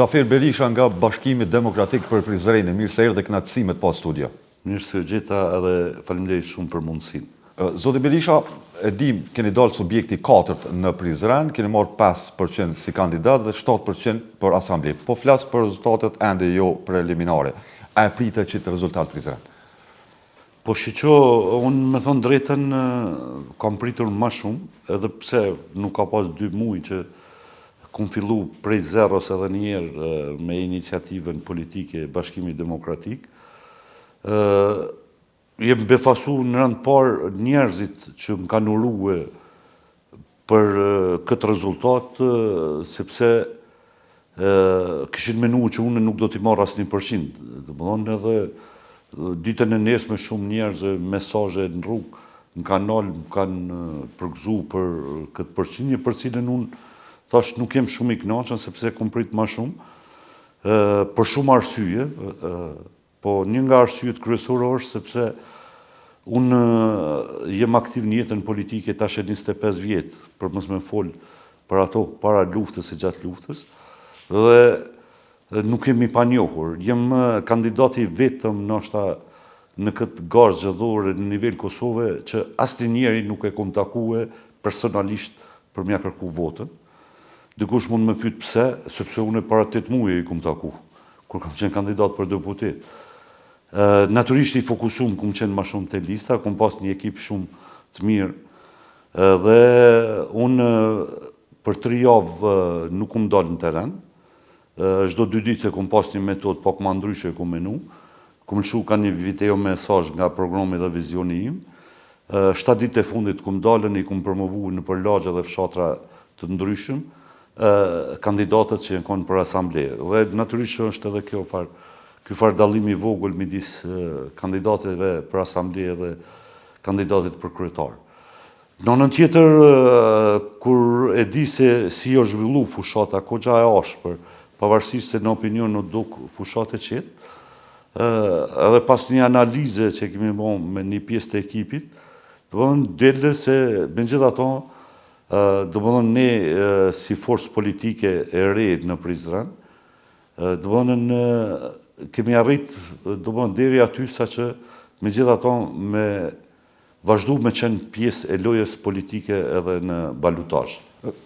Zafir Berisha nga Bashkimi Demokratik për Prizrenin, mirë se erdhe kënaqësi me të pas studio. Mirë se gjeta edhe faleminderit shumë për mundësinë. Zoti Berisha, e dim, keni dalë subjekti 4 në Prizren, keni marrë 5% si kandidat dhe 7% për asamble. Po flas për rezultatet ende jo preliminare. A e pritet që të rezultat Prizren? Po shiqo, unë me thonë drejten, kam pritur ma shumë, edhe pse nuk ka pas 2 muaj që kum fillu prej zeros edhe njerë me iniciativën politike Bashkimi Demokratik. Jem befasu në rënd parë njerëzit që më kanë urue për këtë rezultat, sepse kishin menu që unë nuk do t'i marrë asë 1%. Dhe më thonë edhe ditën e nesme shumë njerëz mesazhe në rrugë, në kanal më kanë përgëzu për këtë përqindje, për cilën unë thash nuk jem shumë i kënaqur sepse kom prit më shumë, për shumë arsye, po një nga arsyet kryesore është sepse unë jem aktiv në jetën politike tash e 25 vjet, për mos më fol për ato para luftës e gjatë luftës, dhe nuk jem i panjohur. Jem kandidati vetëm ndoshta në këtë garë zgjedhore në nivel Kosove që asnjëri nuk e kom takue personalisht për m'ia kërku votën. Dikush mund më pyet pse, sepse unë para 8 muaj i kom taku, kur kam qenë kandidat për deputet. Natyrisht i fokusum, kom qenë ma shumë të lista, kom pas një ekip shumë të mirë, dhe unë për 3 javë nuk kom dalë në teren, çdo 2 ditë kom pas një metodë pak më ndryshe kom menu, kom lëshu ka një video mesazh nga programi dhe vizioni im, 7 ditë e fundit kom dalën, i kom promovu në përlagje dhe fshatra të ndryshëm, kandidatët që janë konë për asamble. Dhe natyrisht është edhe ky farë dallimi i vogël midis kandidatëve për asamble dhe kandidatët për kryetar. Në anën tjetër, kur e di se si është zhvillu fushata, kogja e ashpër, pavarësisht se në opinion në duk fushat e qetë, edhe pas një analize që kemi bën me një pjesë të ekipit, dele se me gjithë ato, ne si forcë politike e re në Prizren, kemi arrit deri aty sa që me gjithë ato me vazhdu me qenë pjesë e lojës politike edhe në balotazh.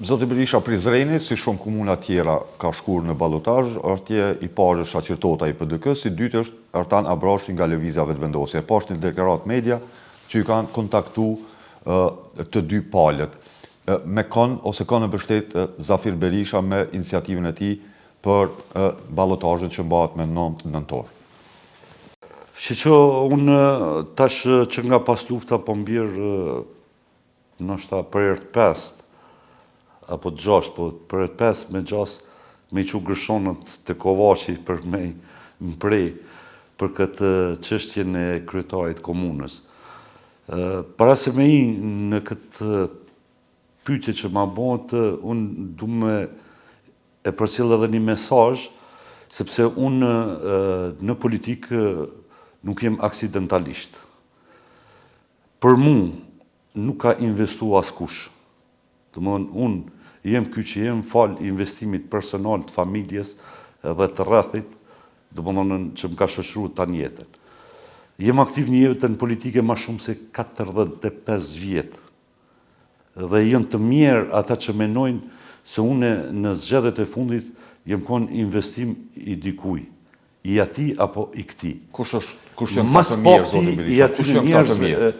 Zoti Berisha, Prizreni, si shumë komuna tjera ka shkuar në balotazh, është i parë Shaqirtota i PDK, si dytë është Artan Abrashi nga Lëvizja Vetëvendosje. E pashtë një deklarat media që ju kanë kontaktu të 2 palët. Me kanë ose kanë mbështet Zafir Berisha me iniciativën e tij për balotazhin që mbahet me 9 nëntor. Shiqo, unë tash që nga pas lufta po mbjerë ndoshta për herë të 5 apo të 6, po për herë të 5 me 6 me i qu gërshonët të Kovaçi për me më prej për këtë çështjen e kryetarit komunës. Para se me i në këtë pyetje që ma bëhet, unë du me e përcjell edhe një mesazh, sepse unë në politikë nuk jem aksidentalisht. Për mu nuk ka investu askush. Unë jem ky që jem fal investimit personal të familjes edhe të rrethit, që më ka shoqëruar tani jetën. Jem aktiv në jetën politike ma shumë se 45 vjet. Dhe janë të mirë ata që menojnë se unë në zgjedhjet e fundit jem konë investim i dikuj, i ati apo i këti. Kush janë këta të mirë, Zoti Berisha?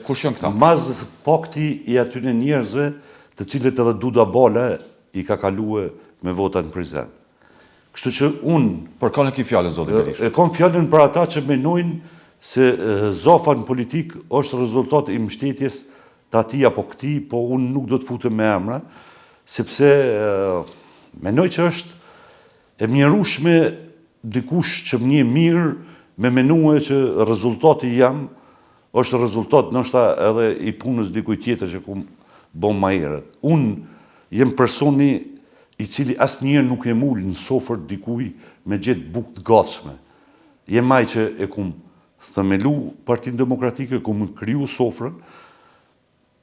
Kush janë këta? Mas pakti i atyre njerëzve të cilët edhe Duda Bala i ka kalue me vota në Prizren. Kështu që unë... Për kanë e ki fjallën, Zoti Berisha? E kam fjallën për ata që menojnë se zofa në politik është rezultat i mbështetjes të ati apo këti, po unë nuk do të futem me emra, sepse menoj që është e mjerueshme dikush që më njeh mirë me menue që rezultati jam është rezultat ndoshta edhe i punës dikujt tjetër që ku bën më herët. Unë jem personi i cili asnjëherë nuk e mul në sofër dikuj me gjetë bukë të gatshme. Jem ai që e kum themelu Partinë Demokratike, kum kriju sofrën,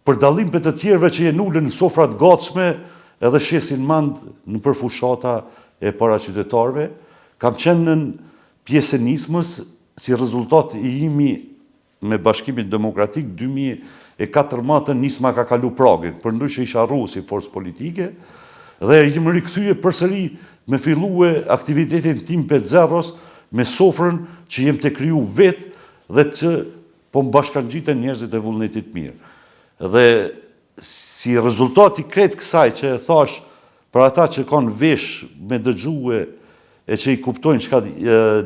për dallim për të tjerëve që jenë ulën në sofrat gatshme edhe shesin mand në përfushata e para qytetarëve, kam qenë në pjesë e nismës si rezultat i imi me Bashkimin Demokratik 2014 nisma ka kalu pragin, përndryshe isha arru si forcë politike, dhe jemi rikthye përsëri me fillue aktivitetin tim për zeros me sofrën që jem të kriju vetë dhe që po më bashkangjiten njerëzit e vullnetit mirë. Dhe si rezultat i kretë kësaj që e thash për ata që kanë vesh me dëgjue e që i kuptojnë çka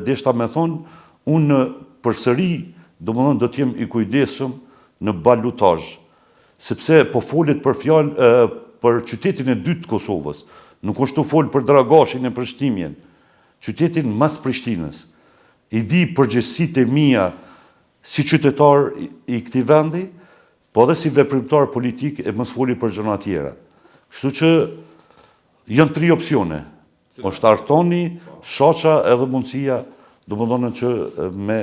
deshta me thonë, unë përsëri do të jem i kujdesshëm në balotazh, sepse po folet për fjalë për qytetin e dytë të Kosovës, nuk është të fol për Dragashin e Prishtinën, qytetin mas Prishtinës. I di përgjegjësitë e mia si qytetar i këtij vendi, po edhe si veprimtar politik e mos foli për gjëra tjera. Kështu që janë 3 opsione. Është Artoni, Shoqa edhe mundësia, domethënë që me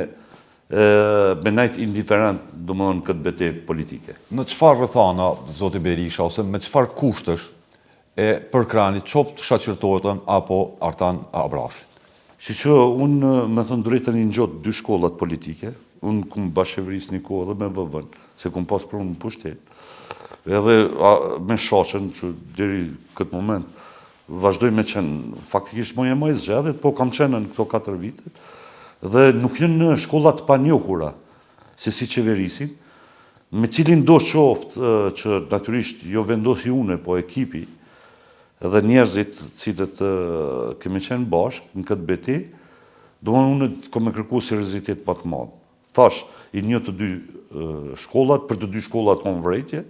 najt indiferent, domethënë këtë betejë politike. Në çfarë rrethana, zoti Berisha, ose me çfarë kushtesh e përkrahni qoftë Shaqirtortën apo Artan Abrashin? Si që unë, me thënë drejtën, i ngjot 2 shkollat politike, unë kum bashkëvëris një kohë dhe me VV-n, se kum pas për unë pushtet, edhe me Shoqën, që deri këtë moment, vazhdoj me qenë, faktikisht më e zgjedhjet, po kam qenë në këto 4 vite, dhe nuk jenë në shkollat panjohura, se si qeverisin, me cilin do qoftë që natyrisht jo vendosi une, po ekipi, dhe njerëzit cilët kemi qenë bashkë në këtë beti, do unë kom e kërku seriozitet më të madh. Thash, i një të 2 shkollat, për të 2 shkollat kom vrejtje,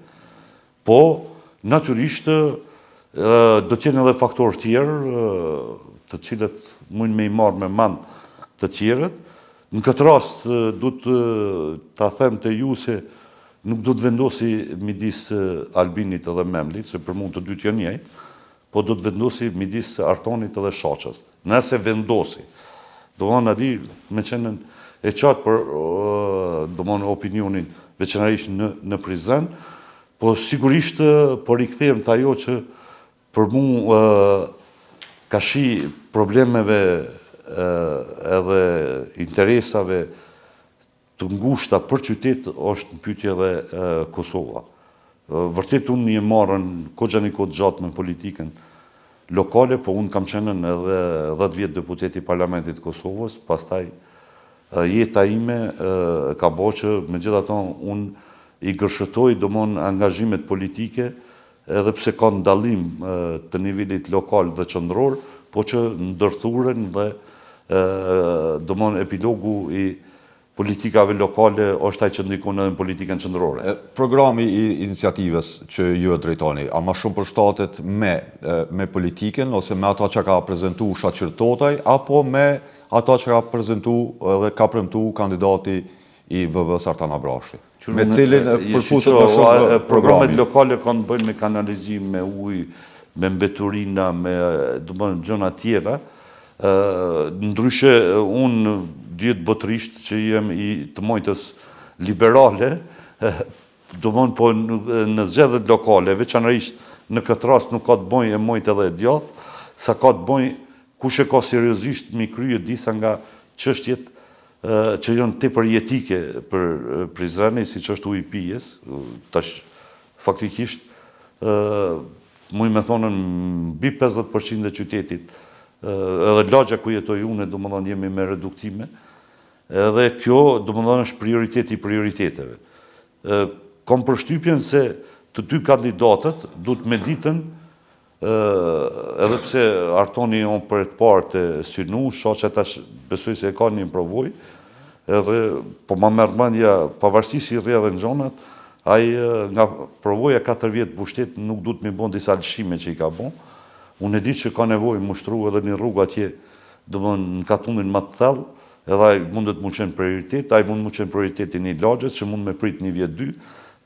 po natyrisht do t'jenë edhe faktorë tjerë, të cilët mund me i marrë me mand të tjerët. Në këtë rast, du të ta them të ju se nuk do të vendosi midis Albinit edhe Memlit, se për mund të 2 janë njëjtë, po do të vendosi midis Artonit edhe Shoqës. Nëse vendosi, do më di me qenën e qatë për do më opinionin veçanërisht në Prizren, po sigurisht po rikthehem të ajo që për mu ka shi problemeve edhe interesave të ngushta për qytet është në pyetje edhe Kosova. Vërtet unë një marrën kohë gjatë me politikën lokale, po unë kam qenë edhe 10 vjet deputet i Parlamentit të Kosovës, pastaj jeta ime ka bërë që megjithatë unë i gërshëtoj domon angazhimet politike, edhe pse ka ndallim të nivelit lokal dhe qendror, po që ndërthurën dhe domon epilogu i politikave lokale është ai që ndikon edhe në politikën qendrore. Programi i iniciativës që ju e drejtoni, a ma shumë përshtatet me politikën, ose me ata që ka prezentu Shaqirtotaj, apo me ata që ka prezentu dhe ka premtu kandidati i VV-s Artan Abrashi? Me cilin përputet më shumë programet lokale kanë bëjnë me kanalizim, me ujë, me mbeturina, me gjëra tjera. Ndryshe unë djetë botërisht që jem i të mojtës liberale, po në zgjedhjet lokale, veçanërisht në këtë rast nuk ka të bëjë e mojtë edhe e djathtë, sa ka të bëjë kush e ka seriozisht mi krye disa nga çështjet që janë tepër jetike për Prizrenin, siç është uji i pijes, tash faktikisht muj me thonën mbi 50% e qytetit, edhe lagja ku jetoj unë, domethënë jemi me reduktime, edhe kjo domethënë është prioriteti i prioriteteve. Kam përshtypjen se të 2 kandidatët duhet me ditën, edhe pse Artoni on për të parë të synu, Shoqja tash besoj se e ka një provoj, edhe po ma merr mendja pavarësisht si rrjedh në zonat, ai nga provoja 4 vjet pushtet nuk duhet me bën disa lëshime që i ka bën. Unë e di që ka nevojë mushtru edhe një rrugë atje, domethënë në katunin më të thellë, edhe ai mundet mu qenë prioritet, ai mund mu qenë prioriteti një lagjes që mund me prit një vjet 2,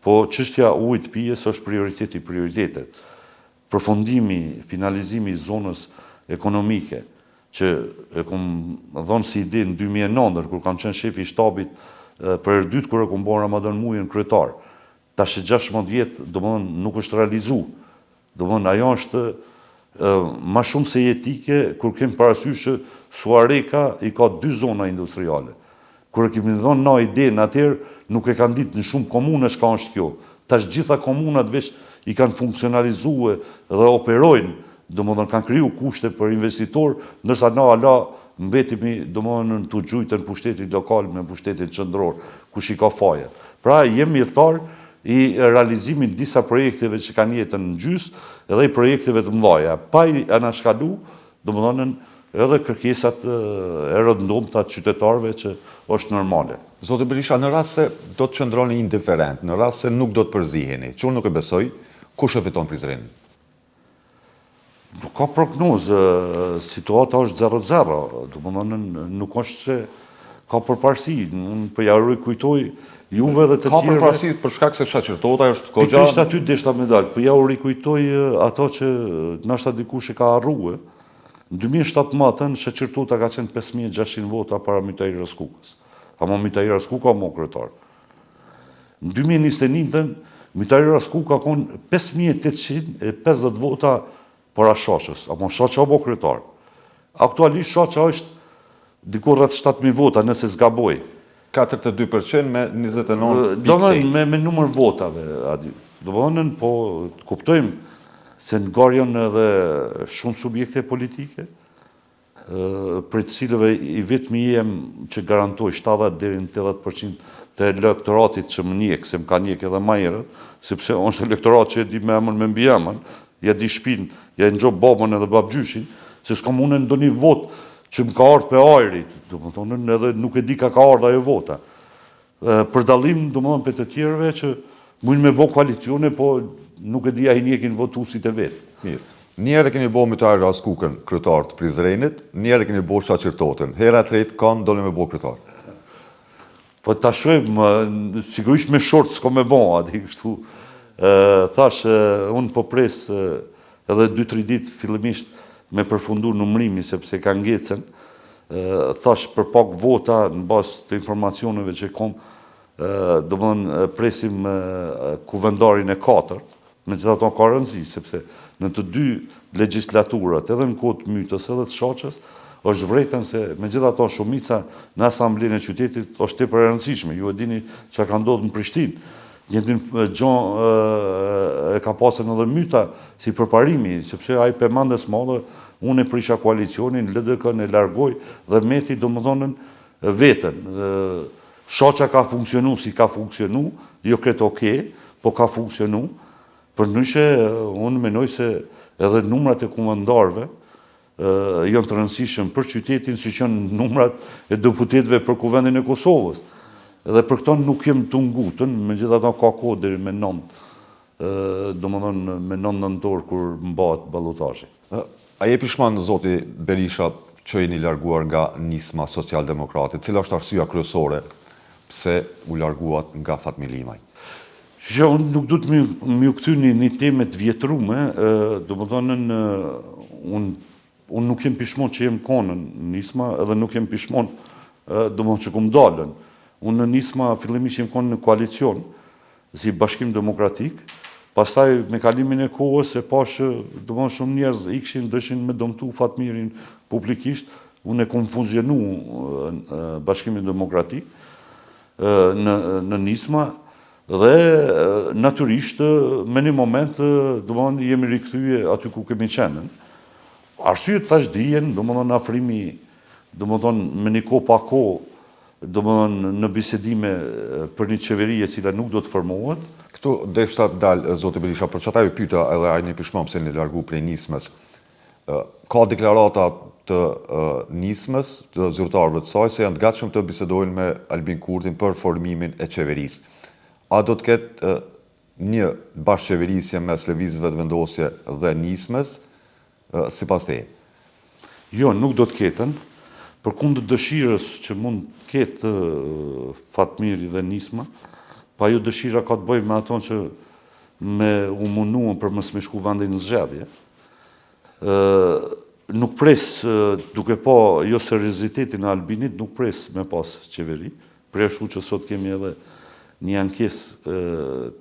po çështja ujit pijes është prioriteti i prioritetet. Përfundimi, finalizimi i zonës ekonomike, që e kom dhënë si ide në 2009, kur kam qenë shefi i shtabit për herë dytë kur e kom bërë Ramadan Mujin kryetar. Tash 16 vjet, domethënë nuk është realizuar. Domethënë ajo është ma shumë se jetike, kur kem parasysh që Suareka i ka 2 zona industriale. Kur e kemi dhënë na idenë atëherë, nuk e kanë ditë në shumë komune çka është kjo. Tash gjitha komunat veç i kanë funksionalizuar dhe operojnë, domethënë kanë kriju kushte për investitor, ndërsa na ala mbetemi domethënë të gjujtën pushtetin lokal me pushtetin qendror, kush i ka faje. Pra jemi mirëtar i realizimin disa projekteve që kanë jetën në gjys edhe i projekteve të mëdha, pa i anashkalu, domethënë edhe kërkesat e rëndomta të qytetarëve që është normale. Zoti Berisha, në rast se do të qëndroni indiferent, në rast se nuk do të përziheni, që unë nuk e besoj, kush e fiton Prizrenin? Nuk ka prognozë, situata është 0-0, domethënë nuk është se ka përparësi, unë për ja rikujtoj juve dhe të Ka tjerëve. përparësi për shkak se shoqërtota është kogja. Pikërisht aty deshta me dal, për ja u rikujtoj ato që ndoshta dikush e ka harruar. Në 2017 shoqërtota ka qenë 5600 vota para Mytairi Raskukës. Ama Mytairi Raskuka mo kryetar. Në 2021 Mytairi Raskuka ka qenë 5850 vota para Shoqës, ama Shoqa mo kryetar. Aktualisht Shoqa është diku rreth 7000 vota nëse zgaboj. 42% me 29 Domethënë me numër votave aty. Domethënë po kuptojmë se ngjarjen edhe shumë subjekte politike, për të cilëve i vetmi jem që garantoj 70 deri në 80% të elektoratit që më njeh, se më ka njeh edhe më herët, sepse është elektorat që e di me emën me mbiemën, ja di shtëpinë, ja nxjob babën edhe babgjyshin, se s'kam unë ndonjë vot që më ka ardhur pe ajrit, domethënë edhe nuk e di ka ardhur ajo vota. Për dallim domethënë për të tjerëve që mund me bë koalicione, po nuk e di ai njekin votuesit e vet. Mirë. Njerë keni bo Mytairi Raskukën kryetar të Prizrenit, njerë keni bo shoqërtotën. Hera e tretë kanë dole me bo kryetar. Po ta shohim, sigurisht me short s'ka me bo, aty kështu. Thash, unë po pres edhe 2-3 ditë fillimisht me përfundu numërimi sepse ka ngecën. Thash për pak vota në bazë të informacioneve që kom, domethënë presim kuvendarin e 4, megjithatë ka rëndësi sepse në të 2 legjislaturat, edhe në kohë të Mytës edhe të Shoqës, është vërejtën se megjithatë shumica në Asamblenë e qytetit është tepër e rëndësishme. Ju e dini çka ka ndodhur në Prishtinë. Njëtin gjë e ka pasur edhe Myta si përparimi, sepse ai përmandes madhe, unë e prisha koalicionin, LDK-n e largoi dhe meti domethënë veten. Shoqa ka funksionu si ka funksionu, jo kretë okay, po ka funksionu. Përndryshe, unë menoj se edhe numrat e kuvendarëve janë të rëndësishëm për qytetin, si që janë numrat e deputetëve për kuvendin e Kosovës. Edhe për këto nuk jem të ngutën, megjithatë ka kohë deri me 9, domethënë me 9 nëntor kur mbahet ballotazhi. A je pishman zoti Berisha që jeni larguar nga nisma socialdemokratit? Cila është arsyeja kryesore pse u larguat nga Fatmir Limaj? Që unë nuk du të më kthyni një temë të vjetrume, domethënë unë nuk jem pishmon që jem konën në nisma edhe nuk jem pishmon domethënë që kum dalën. Unë në nisma fillimisht jem konën në koalicion si Bashkim Demokratik, pastaj me kalimin e kohës e pash domethënë shumë njerëz ikshin dëshin me dëmtu Fatmirin publikisht, unë e kom fuzionu Bashkimin Demokratik në nisma. Dhe natyrisht me një moment domethënë jemi rikthye aty ku kemi qenë. Arsyet tash dijen, domethënë afrimi, domethënë me një kohë pa kohë, domethënë në bisedime për një qeveri e cila nuk do të formohet. Këtu deshta të dalë zoti Berisha, për çata ju pyeta edhe ai një pishmon pse një largu prej nismës. Ka deklarata të nismës, të zyrtarëve të saj se janë të gatshëm të bisedojnë me Albin Kurtin për formimin e qeverisë. A do të ketë një bashkëqeverisje mes lëvizjeve të vendosje dhe nismës, sipas teje? Jo, nuk do të ketën, përkundër dëshirës që mund të ketë Fatmiri dhe nisma, pa jo dëshira ka të bëjë me ato që me u munduan për mos me shku vendin në zgjedhje. Nuk pres, duke pa jo seriozitetin e Albinit, nuk pres me pas qeveri, për ashtu që sot kemi edhe një ankesë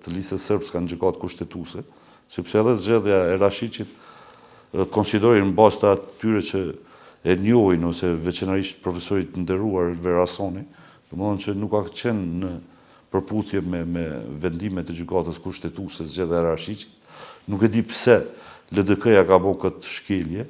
të listës sërbës kanë gjykatë kushtetuese, sepse edhe zgjedhja e Rashiqit konsiderojnë në bazë të atyre që e njohin ose veçanërisht profesorit nderuar Verasoni, domethënë që nuk ka qenë në përputhje me vendimet e gjykatës kushtetuese zgjedhja e Rashiqit. Nuk e di pse LDK-ja ka bërë këtë shkelje.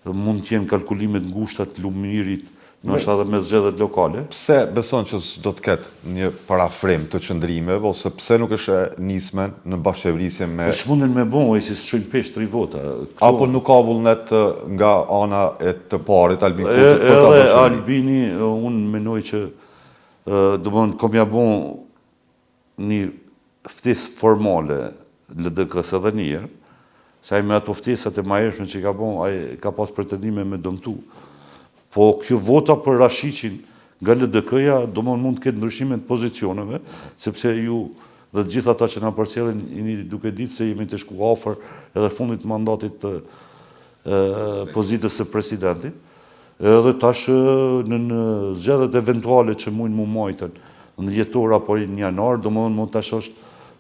Mund të jenë kalkulimet ngushta të Lumirit, ndoshta edhe me zgjedhjet lokale. Pse beson që do të ketë një parafrim të qëndrimeve ose pse nuk është nismen në bashkëqeverisje me Po s'mundin me bon, si s'çojnë pesh 3 vota. apo nuk ka vullnet nga ana e të parit Albin Kurti për ta Edhe bashkëqeveri? Albini, unë menoj që domthon kom ja bon një ftesë formale LDK-s edhe një herë, se ai me ato ftesat e mahershme që ka bon, ai ka pas pretendime me dëmtu. Po kjo vota për Rashiqin nga LDK-ja mund të ketë ndryshime të pozicioneve, sepse ju dhe të gjithë ata që na përcjellin jeni duke ditë se jemi të shku afër edhe fundit të mandatit të pozitës së presidentit. Edhe tash në zgjedhjet eventuale që mund mu majten në dhjetor apo në janar, mund tash është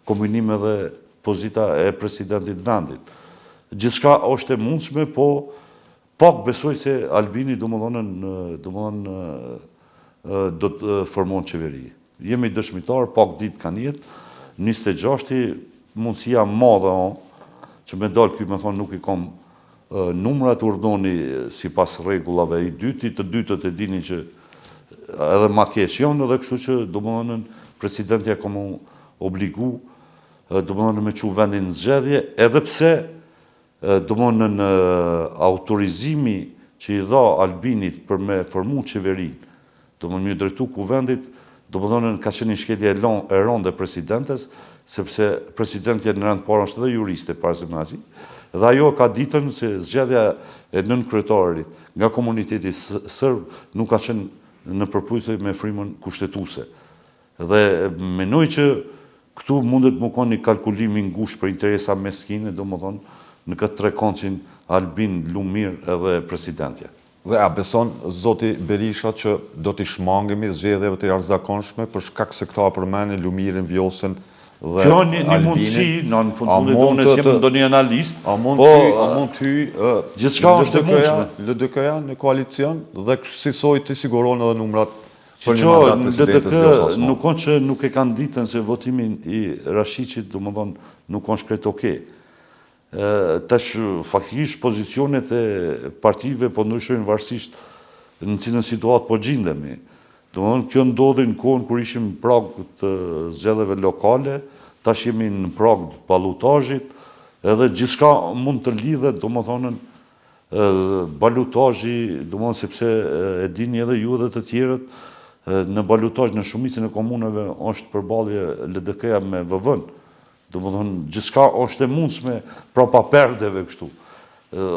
kombinim edhe pozita e presidentit vendit. Gjithçka është e mundshme, po pak besoj se Albini do të formon qeveri. Jemi dëshmitar, pak ditë kanë jetë, 26-i mundësia madhe që me dalë ky me thonë nuk i kam numrat urdhoni sipas rregullave i dyti, të dytët e dini që edhe ma keq janë, edhe kështu që domethënë presidenti ja ka obligu domethënë me çu vendin në zgjedhje, edhe pse domethënë autorizimi që i dha Albinit për me formu qeverinë, domethënë më drejtu kuvendit, domethënë ka qenë një shkelje e rëndë e presidentes, sepse presidenti në rend parë është edhe juriste para se nazi, dhe ajo ka ditën se zgjedhja e nën kryetarit nga komuniteti serb nuk ka qenë në përputhje me frymën kushtetuese. Dhe menoj që këtu mundet më konë një kalkulim i ngushtë për interesa meskine, domethënë në këtë trekoncin Albin, Lumir edhe presidentja. Dhe a beson zoti Berisha që do t'i shmangemi zgjedhjeve të jashtëzakonshme për shkak se këta përmenin Lumirin, Vjosin dhe Kjo një mundësi, në fundit unë s'jem ndonjë analist, a mund ty gjithçka është e mundshme. LDK-ja në koalicion dhe kësaj të siguron edhe numrat për një Që mandat në presidentit LDK Vjosa Osmani. nuk konë që nuk e kanë ditën se votimin i Rashiqit, domethënë nuk konë shkret okej. Tash faktikisht pozicionet e partive po ndryshojnë varësisht në cilën situatë po gjendemi. Domethënë kjo ndodhi në kohën kur ishim në prag të zgjedhjeve lokale, tash jemi në prag të ballotazhit, edhe gjithçka mund të lidhet, domethënë ballotazhi, domethënë sepse e dini edhe ju dhe të tjerët, në ballotazh në shumicën e komunave është përballje LDK-ja me VV-n. Domethënë gjithçka është e mundshme prapa perdeve kështu.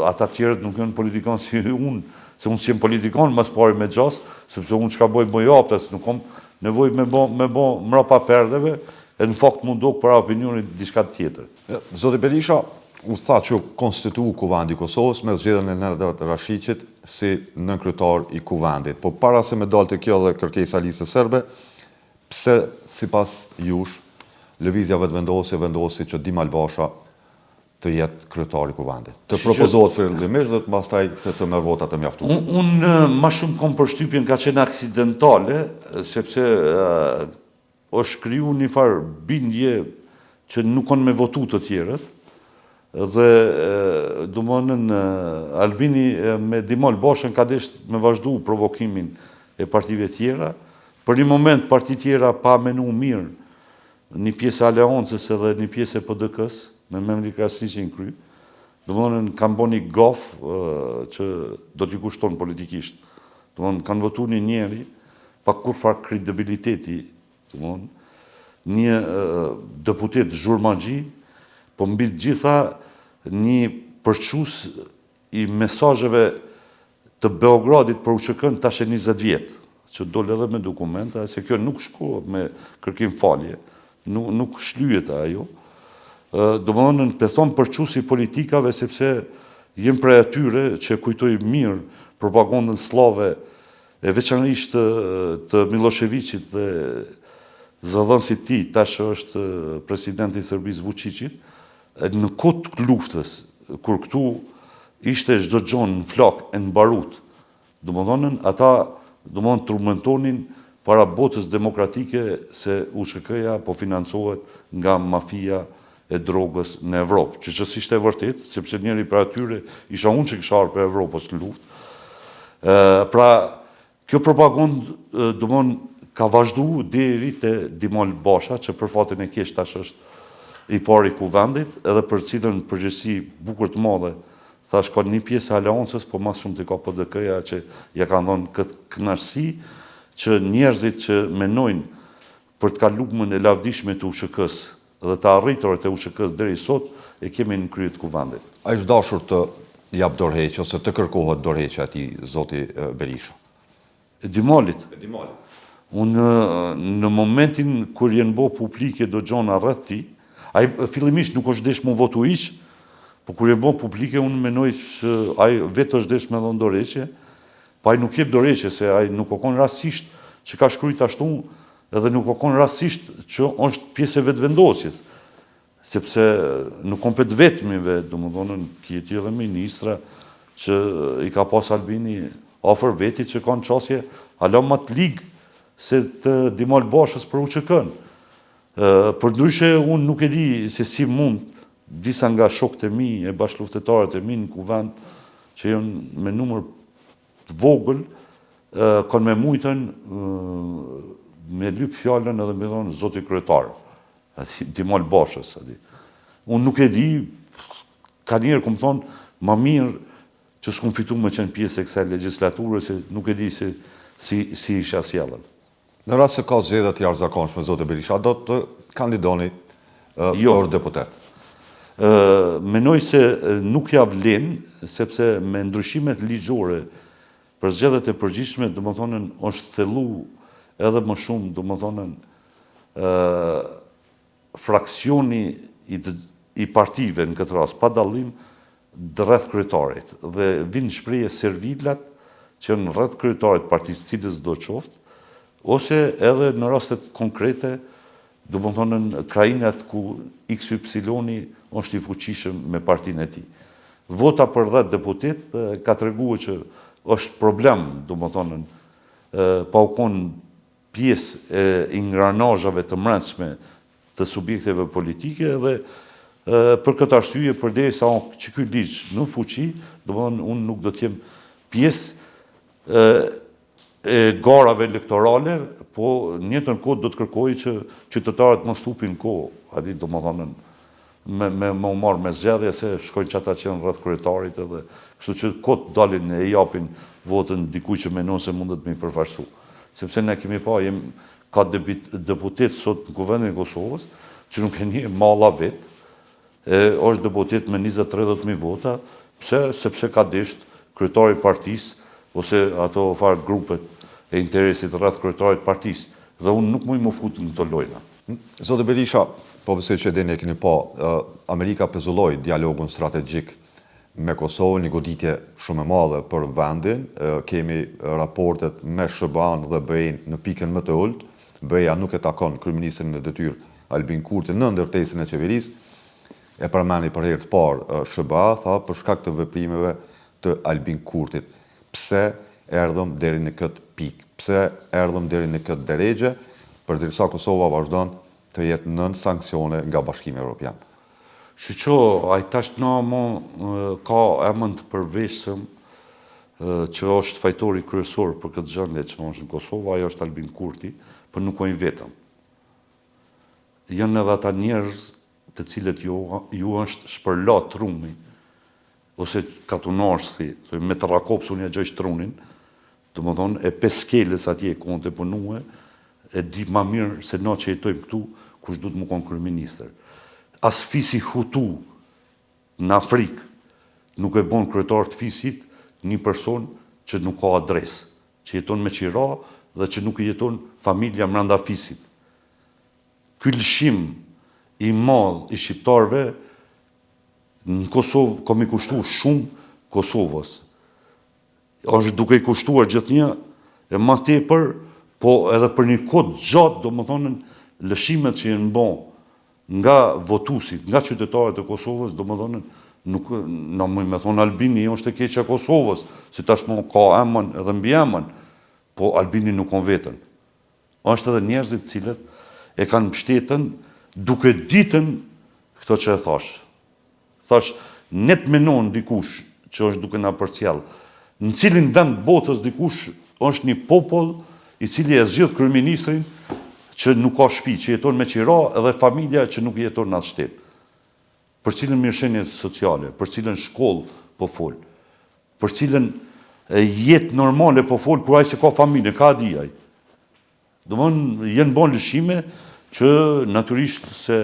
Ata tjerët nuk janë politikanë si unë, se unë s'jem politikan mas pari me gjas, sepse unë çka bëj aptas, nuk kam nevojë me bë mrapa perdeve, e në fakt mund dok para opinionit diçka tjetër. Zoti Berisha u tha që konstituu Kuvendi i Kosovës me zgjedhjen e Nenad Rashiqit si nënkryetar i Kuvendit. Po para se me dalte kjo dhe kërkesa listës serbe, pse sipas jush lëvizja vetëvendosje vendosi që Dim Albasha të jetë kryetari i Kuvendit. Të propozohet fillimisht dhe pastaj të merr vota të mjaftuara. Unë më shumë kom përshtypjen ka qenë aksidentale, sepse është kriju një farë bindje që nuk kanë me votu të tjerët, dhe domethënë Albini me Dim Albashën ka desht me vazhdu provokimin e partive tjera. Për një moment parti tjera pa menu mirë, një pjesë e aleancës edhe një pjesë e PDK-s, me Memri Krasniqin kry, domethënë kanë bën një gaf që do t'i kushton politikisht. Domethënë kanë votu një njeri pa kurfar kredibiliteti, domethënë një deputet zhurmagji, po mbi të gjitha një përçues i mesazheve të Beogradit për UÇK-n tash e 20 vjet, që dole edhe me dokumenta, se kjo nuk shkohet me kërkim falje, nuk shlyhet ajo. Domethënë pe thon përçuesi politikave sepse jem prej atyre që kujtoj mirë propagandën slave e veçanërisht të Miloševićit dhe zëdhënësit ti, tash është presidenti i Serbisë Vučićit, në kohë të luftës, kur këtu ishte çdo gjon në flok e në barut. Domethënë ata turmentonin para botës demokratike se USHK-ja po financohet nga mafia e drogës në Evropë, që ishte vërtet, sepse njëri për atyre isha unë që kisha ardhur për Evropës në luftë. Pra, kjo propagandë ka vazhdu deri te Dimol Basha, që për fatin e keq tash është i pari i kuvendit, edhe për cilën përgjegjësi bukur të madhe, thash ka një pjesë e aleancës, po mas shumë të ka PDK-ja që ja kanë dhënë këtë kënaqësi që njerëzit që menojnë për të kalumën e lavdishme të USHK-s dhe të arriturët e USHK-s deri sot e kemi në krye të kuvendit. A është dashur të jap dorëheqje ose të kërkohet dorëheqja e tij zoti Berisha? Dimolit. Dimolit. Unë në momentin kur jenë bo publike do gjona rreth ti, ai fillimisht nuk është desh mu votu ish, po kur jenë bo publike unë menoj që ai vetë është desh me dhënë dorëheqje, pa ai nuk jep dorëheqje se ai nuk o konë rasisht që ka shkruajt ashtu edhe nuk o konë rasisht që është pjesë e vetëvendosjes, sepse nuk kompet vetëmive, domethënë kjeti edhe ministra që i ka pas Albini ofër veti që kanë qasje alo më të ligë se të Dimol Bashës për USHK-n. Për ndryshe, unë nuk e di se si mund disa nga shokët e mi, e bashkëluftetarët e mi në kuvend, që janë me numër të vogël, kanë me mujtën me lyp fjallën edhe me thonë zoti kryetar, Dimol Bashës. Unë nuk e di, ka njerë këmë thonë, ma mirë që s'kum fitu me qenë pjesë e kësaj legislaturë, se nuk e di se si isha sjellën. Në rast se ka zgjedhje të jashtëzakonshme zoti Berisha, do të kandidoni për deputet? Menoj se nuk ja vlen, sepse me ndryshimet ligjore për zgjedhjet e përgjithshme, domethënë është thellu edhe më shumë, domethënë fraksioni i partive në këtë rast, pa dallim rreth kryetarit, dhe vinë shprehje servilat që në rreth kryetarit partisë cilës do qoftë, ose edhe në rastet konkrete, domethënë krajinat ku XY është i fuqishëm me partinë e tij. Vota për 10 deputet ka treguar që është problem, domethënë pa u konë pjesë e ingranazhave të brendshme të subjekteve politike dhe për këtë arsye përderisa që ky ligj në fuqi, domethënë unë nuk do të jem pjesë e garave elektorale, po në njëjtën kohë do të kërkoj që qytetarët mos tupin kohë, aty domethënë me u marrë me zgjedhje se shkojnë që ata që janë rreth kryetarit edhe kështu që kot dalin e japin votën dikujt që menon se mundet me i përfaqësu. Sepse ne kemi pa, ka deputet sot në kuvendin e Kosovës që nuk e njeh malla vet, është deputet me 20-30.000 vota, sepse ka desht kryetari i partisë ose ato farë grupet e interesit rreth kryetarit partisë. Dhe unë nuk muj më fut në këto lojna. Zotë Berisha, po besoj që edhe ne keni pa, Amerika pezulloi dialogun strategjik me Kosovën, një goditje shumë e madhe për vendin. Kemi raportet me SBA-n dhe BE-n në pikën më të ulët. BE-ja nuk e takon kryeministrin në detyrë Albin Kurti në ndërtesën e qeverisë. E përmeni për herë të parë SBA, tha për shkak të veprimeve të Albin Kurtit. Pse erdhëm deri në këtë pikë? Pse erdhëm deri në këtë drejgje, përderisa Kosova vazhdon të jetë nën sanksione nga Bashkimi Evropian? Shqo, ai tash ka emën të përveshëm që është fajtori kryesor për këtë gjendje që është në Kosovë, ajo është Albin Kurti, për nuk ojnë vetëm. Janë edhe ata njerëz të cilët ju është shpërlat truni, ose katunarsi, me të rakopsu një gjëjsh trunin, të më thonë, e peskeles atje e konë të punue, e di ma mirë se na që jetojmë këtu, kush du të më konë kryeministër. As fisi Hutu në Afrikë nuk e bon kryetar të fisit një person që nuk ka adres, që jeton me qira dhe që nuk jeton familja mranda fisit. Ky lëshim i madh i shqiptarëve në Kosovë kam i kushtuar shumë Kosovës. Është duke i kushtuar gjithnjë e ma tepër, po edhe për një kohë gjatë, domethënë lëshimet që janë bën nga votuesit, nga qytetarët e Kosovës, domethënë nuk na më me thonë Albini është e keqja e Kosovës, si tashmë ka emën edhe mbi emën, po Albini nuk ka vetën. Është edhe njerëzit cilët e kanë mbështetën duke ditën këto që e thash. Thash, net menon dikush që është duke na përcjell, në cilin vend botës dikush është një popull i cili e zgjidh kryeministrin që nuk ka shtëpi, që jeton me qira edhe familja që nuk jeton në atë shtet. Për cilën mirëshenje sociale, për cilën shkollë po fol, për cilën jetë normale po fol, kur ai se ka familje, ka dijaj. Domthon jenë bon lëshime që natyrisht se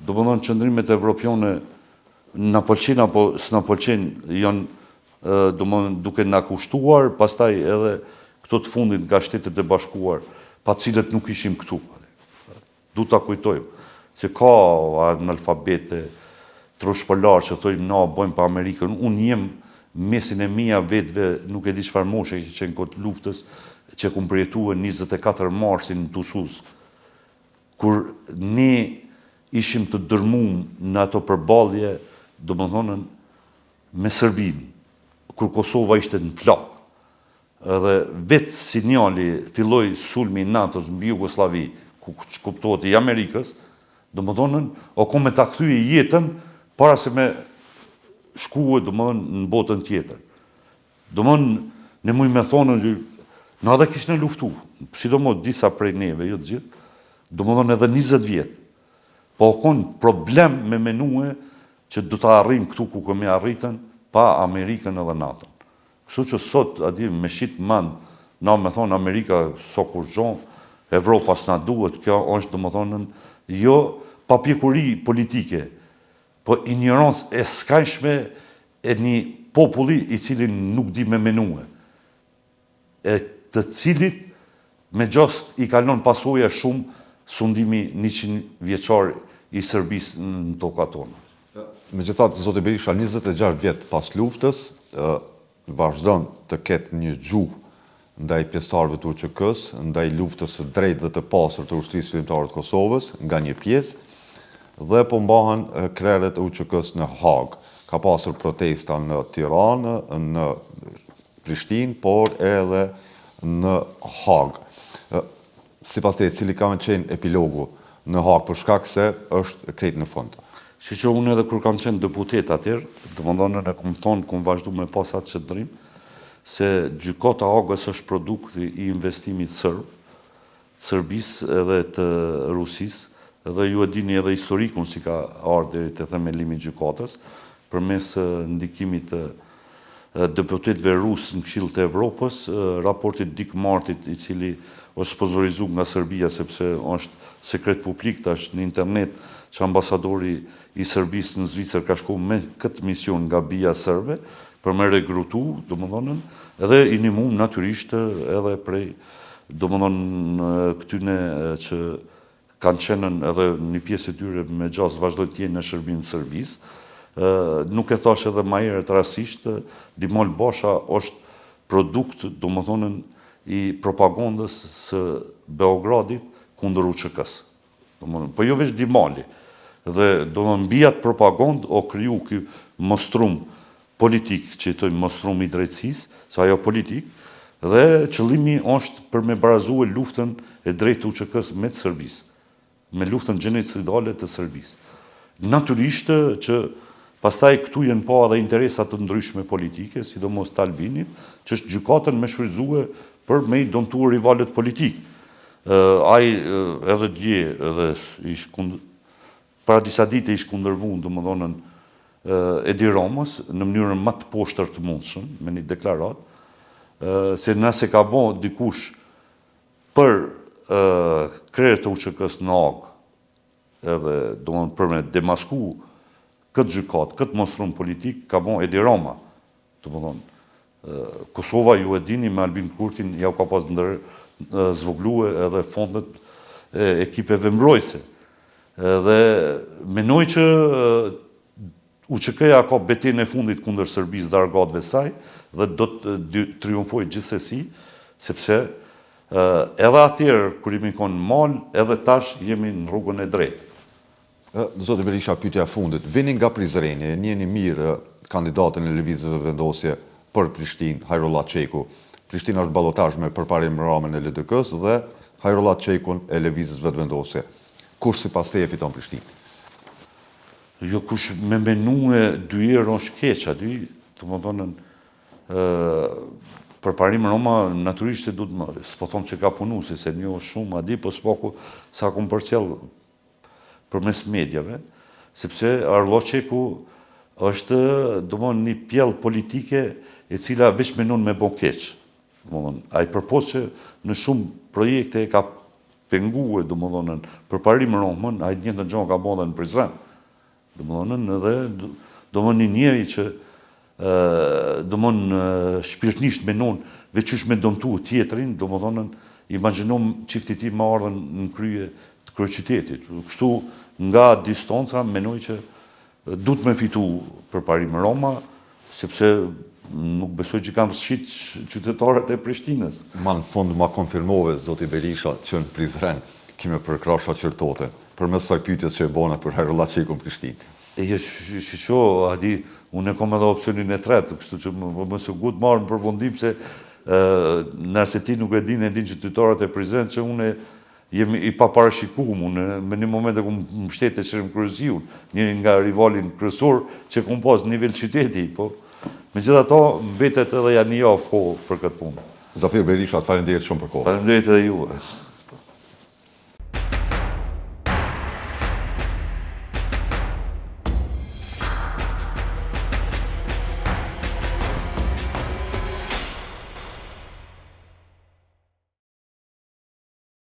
domthon qëndrimet evropiane na pëlqen apo s'na pëlqen janë domthon duke na kushtuar, pastaj edhe këto të fundit nga Shtetet e Bashkuar, pa cilët nuk ishim këtu. Du ta kujtojmë se ka analfabete, troshpëlar që thojmë na bëjmë pa Amerikën. Unë jem mesin e mia vetëve, nuk e di çfarë moshe që në këtë luftës që kum përjetuar 24 marsin në Tusus, kur ne ishim të dërmuar në ato përballje, domethënë me Serbinë, kur Kosova ishte në flak. Edhe vetë sinjali filloi sulmi i NATO-s mbi Jugosllavi, ku kuptohet i Amerikës, domethënë o kom me ta kthye jetën para se me shkuë domethënë në botën tjetër. Domethënë ne mund me thonë na edhe kishte luftu, sidomos disa prej neve, jo të gjithë, domethënë edhe 20 vjet. Po kon problem me menue që do ta arrijmë këtu ku kemi arritën pa Amerikën edhe NATO. Kështu që sot, adi, me shit mand, na me thonë Amerika so kur gjon, Evropa s'na duhet, kjo është domethënë jo papjekuri politike, po ignorancë e skajshme e një populli i cili nuk di me menue, e të cilit me gjost i kalon pasoja shumë sundimi 100 vjeçar i Serbisë në tokat tona. Megjithatë, zoti Berisha, 26 vjet pas luftës, vazhdon të ketë një gjuhë ndaj pjesëtarëve të UÇK-s, ndaj luftës së drejtë dhe të pastër të ushtrisë shqiptare të Kosovës nga një pjesë, dhe po mbahen krerët e UÇK-s në Hag. Ka pasur protesta në Tiranë, në Prishtinë, por edhe në Hag. Sipas teje, cili ka qenë epilogu në Hag, për shkak se është krejt në fund? Si që unë edhe kur kam qenë deputet atër, domethënë e kam thonë, kam vazhdu me pas atë qëndrim, se gjykata e Hagës është produkti i investimit sërb, Serbisë edhe të Rusisë, edhe ju e dini edhe historikun si ka ardhur deri te themelimi i gjykatës, përmes ndikimit të deputetëve rusë në Këshillit të Evropës, raportit Dick Martit, i cili është sponsorizuar nga Serbia sepse është sekret publik tash në internet, që ambasadori i Serbisë në Zvicër ka shkuar me këtë mision nga bija serbe për me regrutu, domethënë, edhe i nimum natyrisht edhe prej domethënë këtyne që kanë qenë edhe një pjesë e tyre me gjas vazhdojnë të jenë në shërbim të Serbisë. Nuk e thash edhe më herët rastisht, Dimol Basha është produkt domethënë i propagandës së Beogradit kundër UÇK-s. Po jo veç Dimali. Dhe domethënë mbi atë propagandë o kriju ky mostrum politik, që i thojmë mostrum i drejtësisë, sa ajo politik, dhe qëllimi është për me barazuar luftën e drejtë të UÇK-s me të Serbisë, me luftën gjenocidale të Serbisë. Natyrisht që pastaj këtu janë pa edhe interesa të ndryshme politike, sidomos të Albinit, që është gjykatën me shfrytzuar për me i dëmtuar rivalët politik. Ai edhe dje edhe para disa dite ish kundërvuar domethënë Edi Ramës në mënyrën më të poshtër të mundshëm, me një deklarat, se nëse ka bën dikush për krerët e UÇK-s në Hag, edhe domethënë për me demasku këtë gjykat, këtë mostrum politik, ka bën Edi Rama. Domethënë Kosova, ju e dini, me Albin Kurtin ja u ka pas zvogluar edhe fondet e ekipeve mbrojtëse. Dhe menoj që UÇK-ja ka betejën e fundit kundër Serbisë dhe argatëve saj dhe do të triumfojë gjithsesi, sepse edhe atëherë kur jemi kon mal, edhe tash jemi në rrugën e drejtë. Zoti Berisha, pyetja e fundit. Vini nga Prizreni, e njihni mirë kandidatën e Lëvizjes Vendosje për Prishtinë, Hajrullah Çeku. Prishtina është ballotazh me përparim Ramën e LDK-s dhe Hajrullah Çekun e Lëvizjes Vendosje. Kush sipas teje fiton Prishtinë? Jo, kush me menue dyerë është keq aty, të më thonën, përparim Roma natyrisht e du të më, s'po thonë që ka punu, se një shumë adi, po s'poku sa kom përcjell për mes medjave, sepse Hajrullah Çeku është, do më një pjell politike e cila veç menon me bo keq. A i përpos që në shumë projekte e ka pengue, do më thonën, përparim Romën, a i njëtë në gjohë ka bo dhe në Prizren. Do më thonën, edhe do më një njeri që do më në shpirtnisht menon veçysh me dëmtu tjetërin, do më thonën, imaginom qifti ti ma ardhen në krye të kryeqytetit. Kështu nga distanca menoj që du të me fitu përparim Roma, sepse nuk besoj që kanë shqit qytetarët e Prishtinës. Ma në fund ma konfirmove, zoti Berisha, që në Prizren kime përkrasha qërtote, për mes saj pyetjes që e bona për Hajrullah Çekun Prishtinë. E shqo, adi, unë e kom edhe opcionin e tretë, kështu që më së gut marrë në përfundim se nëse ti nuk e din që qytetarët e Prizren që unë jemi i paparashikuar, unë me një moment e kom mbështetë që më kryesiun, njëri nga rivalin kryesor që kom pas në nivel qyteti, po megjithato mbetet edhe janë një javë kohë për këtë punë. Zafir Berisha, të faleminderit shumë për kohë. Faleminderit edhe juve.